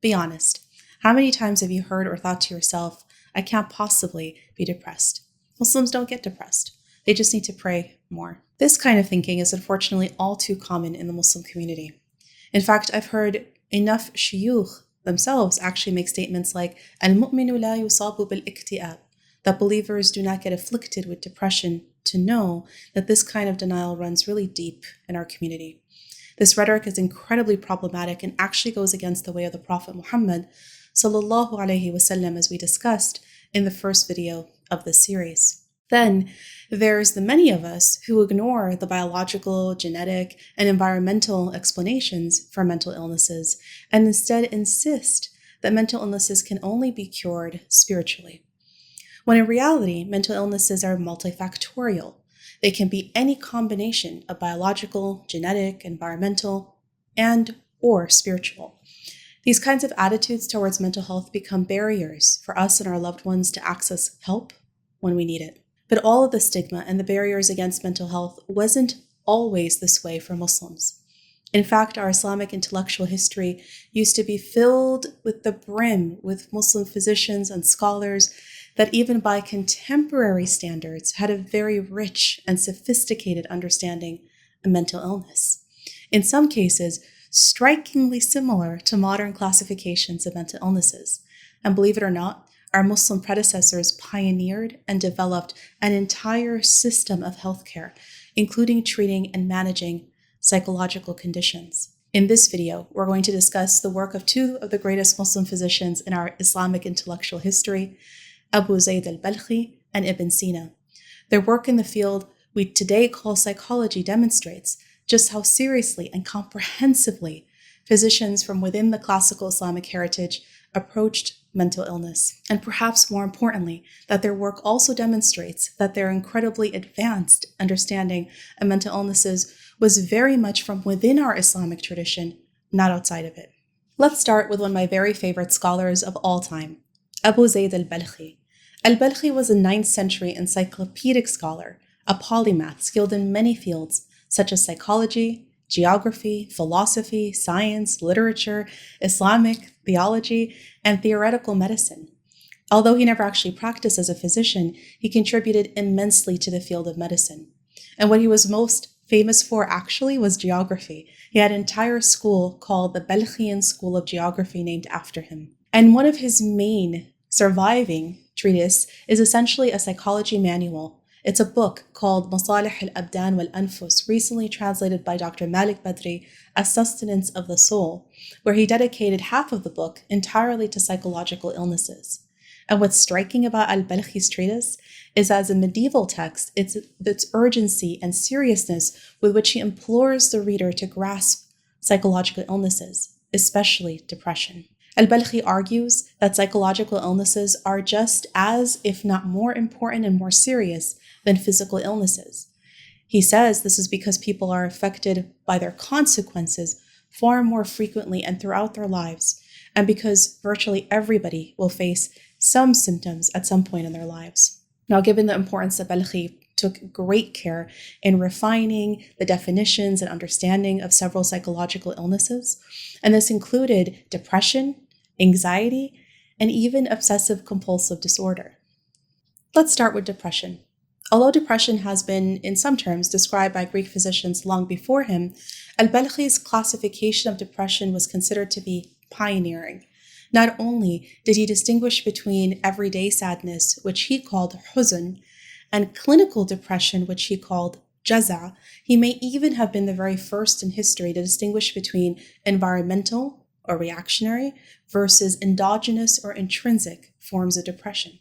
Be honest. How many times have you heard or thought to yourself, I can't possibly be depressed? Muslims don't get depressed. They just need to pray more. This kind of thinking is unfortunately all too common in the Muslim community. In fact, I've heard enough shuyukh themselves actually make statements like, Al-mu'minu la yusabu bil-ikti'ab, that believers do not get afflicted with depression, to know that this kind of denial runs really deep in our community. This rhetoric is incredibly problematic and actually goes against the way of the Prophet Muhammad sallallahu alaihi wasallam, as we discussed in the first video of this series. Then there's the many of us who ignore the biological, genetic, and environmental explanations for mental illnesses and instead insist that mental illnesses can only be cured spiritually. When in reality, mental illnesses are multifactorial. They can be any combination of biological, genetic, environmental, and or spiritual. These kinds of attitudes towards mental health become barriers for us and our loved ones to access help when we need it. But all of the stigma and the barriers against mental health wasn't always this way for Muslims. In fact, our Islamic intellectual history used to be filled with the brim with Muslim physicians and scholars that even by contemporary standards had a very rich and sophisticated understanding of mental illness. In some cases, strikingly similar to modern classifications of mental illnesses. And believe it or not, our Muslim predecessors pioneered and developed an entire system of healthcare, including treating and managing psychological conditions. In this video, we're going to discuss the work of two of the greatest Muslim physicians in our Islamic intellectual history, Abu Zayd al-Balkhi and Ibn Sina. Their work in the field we today call psychology demonstrates just how seriously and comprehensively physicians from within the classical Islamic heritage approached mental illness. And perhaps more importantly, that their work also demonstrates that their incredibly advanced understanding of mental illnesses was very much from within our Islamic tradition, not outside of it. Let's start with one of my very favorite scholars of all time, Abu Zayd al-Balkhi. Al-Balkhi was a 9th century encyclopedic scholar, a polymath skilled in many fields, such as psychology, geography, philosophy, science, literature, Islamic, theology, and theoretical medicine. Although he never actually practiced as a physician, he contributed immensely to the field of medicine. And what he was most famous for actually was geography. He had an entire school called the Balkhian School of Geography named after him. And one of his main surviving treatise is essentially a psychology manual. It's a book called Masalih al-Abdan wal-Anfus, recently translated by Dr. Malik Badri as Sustenance of the Soul, where he dedicated half of the book entirely to psychological illnesses. And what's striking about al-Balkhi's treatise is as a medieval text, its urgency and seriousness with which he implores the reader to grasp psychological illnesses, especially depression. Al-Balkhi argues that psychological illnesses are just as, if not more important and more serious than physical illnesses. He says this is because people are affected by their consequences far more frequently and throughout their lives, and because virtually everybody will face some symptoms at some point in their lives. Now, given the importance that Balkhi took great care in refining the definitions and understanding of several psychological illnesses, and this included depression, anxiety, and even obsessive-compulsive disorder. Let's start with depression. Although depression has been, in some terms, described by Greek physicians long before him, al-Balkhi's classification of depression was considered to be pioneering. Not only did he distinguish between everyday sadness, which he called huzn, and clinical depression, which he called jaza, he may even have been the very first in history to distinguish between environmental or reactionary versus endogenous or intrinsic forms of depression.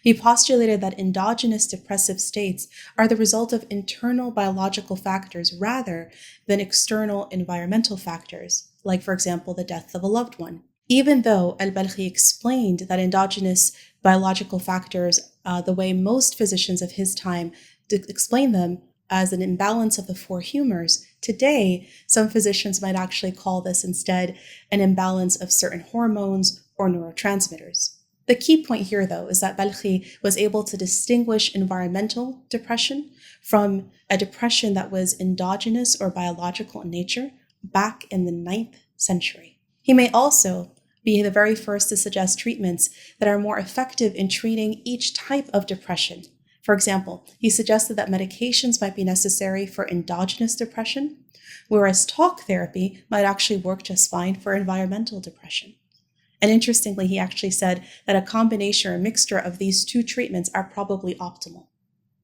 He postulated that endogenous depressive states are the result of internal biological factors rather than external environmental factors, like, for example, the death of a loved one. Even though al-Balkhi explained that endogenous biological factors, the way most physicians of his time explain them as an imbalance of the four humors, today some physicians might actually call this instead an imbalance of certain hormones or neurotransmitters. The key point here, though, is that Balkhi was able to distinguish environmental depression from a depression that was endogenous or biological in nature back in the 9th century. He may also be the very first to suggest treatments that are more effective in treating each type of depression. For example, he suggested that medications might be necessary for endogenous depression, whereas talk therapy might actually work just fine for environmental depression. And interestingly, he actually said that a combination or mixture of these two treatments are probably optimal.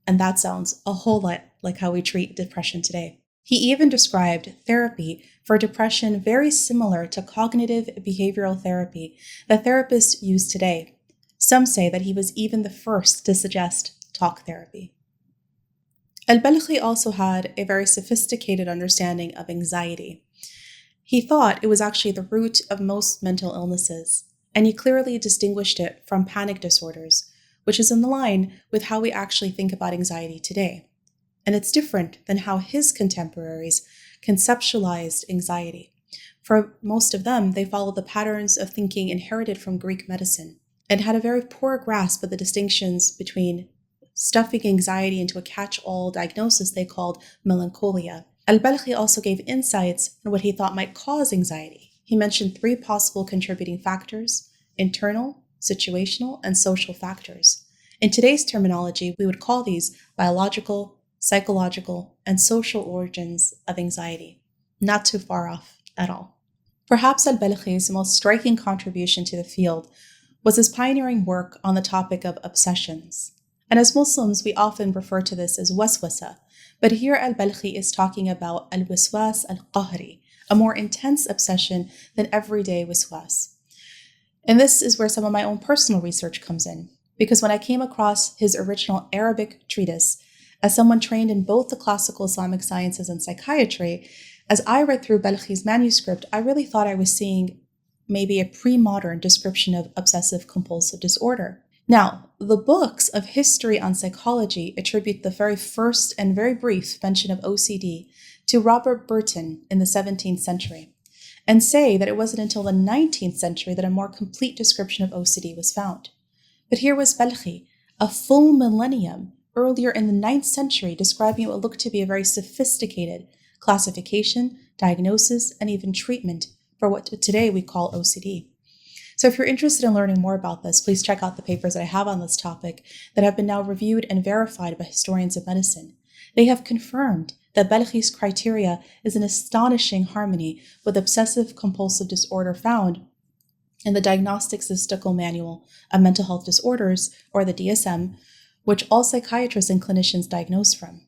And that sounds a whole lot like how we treat depression today. He even described therapy for depression very similar to cognitive behavioral therapy that therapists use today. Some say that he was even the first to suggest talk therapy. Al-Balkhi also had a very sophisticated understanding of anxiety. He thought it was actually the root of most mental illnesses, and he clearly distinguished it from panic disorders, which is in line with how we actually think about anxiety today. And it's different than how his contemporaries conceptualized anxiety. For most of them, they followed the patterns of thinking inherited from Greek medicine and had a very poor grasp of the distinctions between stuffing anxiety into a catch-all diagnosis they called melancholia. Al-Balkhi also gave insights on what he thought might cause anxiety. He mentioned 3 possible contributing factors: internal, situational, and social factors. In today's terminology, we would call these biological, psychological, and social origins of anxiety. Not too far off at all. Perhaps Al-Balkhi's most striking contribution to the field was his pioneering work on the topic of obsessions. And as Muslims, we often refer to this as waswasa, but here Al-Balkhi is talking about al-waswas al-qahri, a more intense obsession than everyday waswas. And this is where some of my own personal research comes in, because when I came across his original Arabic treatise, as someone trained in both the classical Islamic sciences and psychiatry, as I read through Balkhi's manuscript, I really thought I was seeing maybe a pre-modern description of obsessive-compulsive disorder. Now, the books of history on psychology attribute the very first and very brief mention of OCD to Robert Burton in the 17th century, and say that it wasn't until the 19th century that a more complete description of OCD was found. But here was Balkhi, a full millennium earlier in the 9th century, describing what looked to be a very sophisticated classification, diagnosis, and even treatment for what today we call OCD. So if you're interested in learning more about this, please check out the papers that I have on this topic that have been now reviewed and verified by historians of medicine. They have confirmed that Balkhi's criteria is in astonishing harmony with obsessive-compulsive disorder found in the Diagnostic Statistical Manual of Mental Health Disorders, or the DSM, which all psychiatrists and clinicians diagnose from.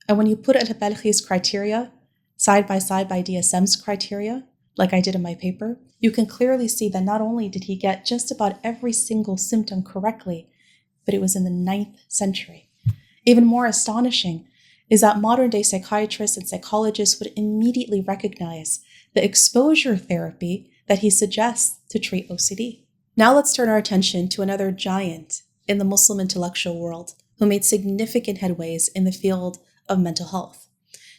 And when you put Al-Balkhi's criteria side by DSM's criteria, like I did in my paper, you can clearly see that not only did he get just about every single symptom correctly, but it was in the 9th century. Even more astonishing is that modern-day psychiatrists and psychologists would immediately recognize the exposure therapy that he suggests to treat OCD. Now let's turn our attention to another giant in the Muslim intellectual world who made significant headways in the field of mental health,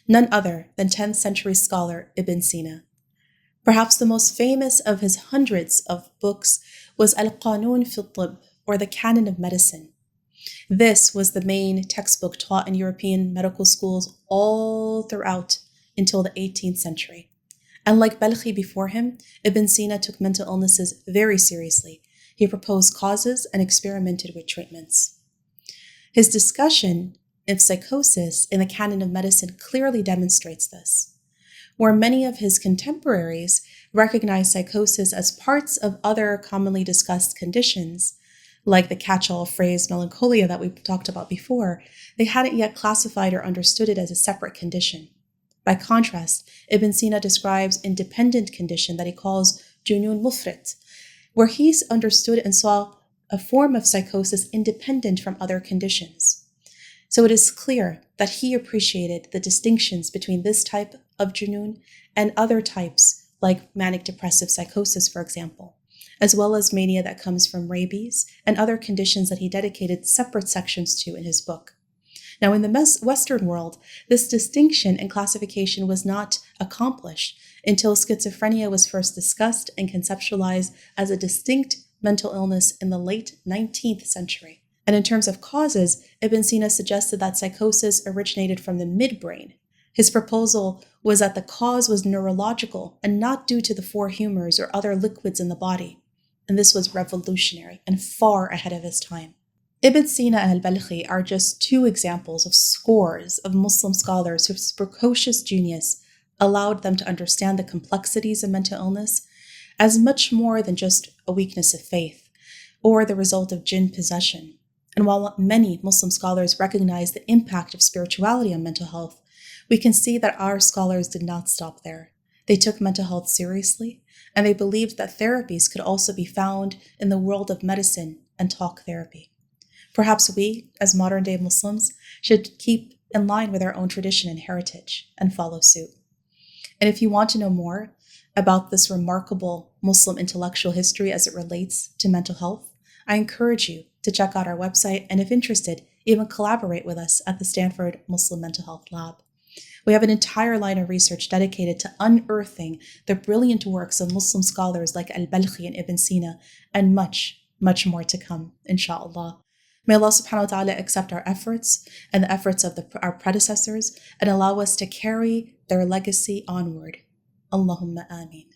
none other than 10th century scholar Ibn Sina. Perhaps the most famous of his hundreds of books was Al-Qanun fi al-Tibb, or the Canon of Medicine. This was the main textbook taught in European medical schools all throughout until the 18th century. And like Balkhi before him, Ibn Sina took mental illnesses very seriously. He proposed causes and experimented with treatments. His discussion of psychosis in the Canon of Medicine clearly demonstrates this. Where many of his contemporaries recognized psychosis as parts of other commonly discussed conditions, like the catch-all phrase melancholia that we talked about before, they hadn't yet classified or understood it as a separate condition. By contrast, Ibn Sina describes independent condition that he calls junun mufrit, where he understood and saw a form of psychosis independent from other conditions. So it is clear that he appreciated the distinctions between this type of junun and other types, like manic depressive psychosis, for example, as well as mania that comes from rabies and other conditions that he dedicated separate sections to in his book. Now, in the Western world, this distinction and classification was not accomplished until schizophrenia was first discussed and conceptualized as a distinct mental illness in the late 19th century. And in terms of causes, Ibn Sina suggested that psychosis originated from the midbrain, His proposal was that the cause was neurological and not due to the four humors or other liquids in the body, and this was revolutionary and far ahead of his time. Ibn Sina and Al-Balkhi are just two examples of scores of Muslim scholars whose precocious genius allowed them to understand the complexities of mental illness as much more than just a weakness of faith or the result of jinn possession. And while many Muslim scholars recognize the impact of spirituality on mental health, we can see that our scholars did not stop there. They took mental health seriously, and they believed that therapies could also be found in the world of medicine and talk therapy. Perhaps we, as modern-day Muslims, should keep in line with our own tradition and heritage and follow suit. And if you want to know more about this remarkable Muslim intellectual history as it relates to mental health, I encourage you to check out our website, and if interested, even collaborate with us at the Stanford Muslim Mental Health Lab. We have an entire line of research dedicated to unearthing the brilliant works of Muslim scholars like Al-Balkhi and Ibn Sina, and much, much more to come, inshallah. May Allah subhanahu wa ta'ala accept our efforts and the efforts of our predecessors and allow us to carry their legacy onward. Allahumma ameen.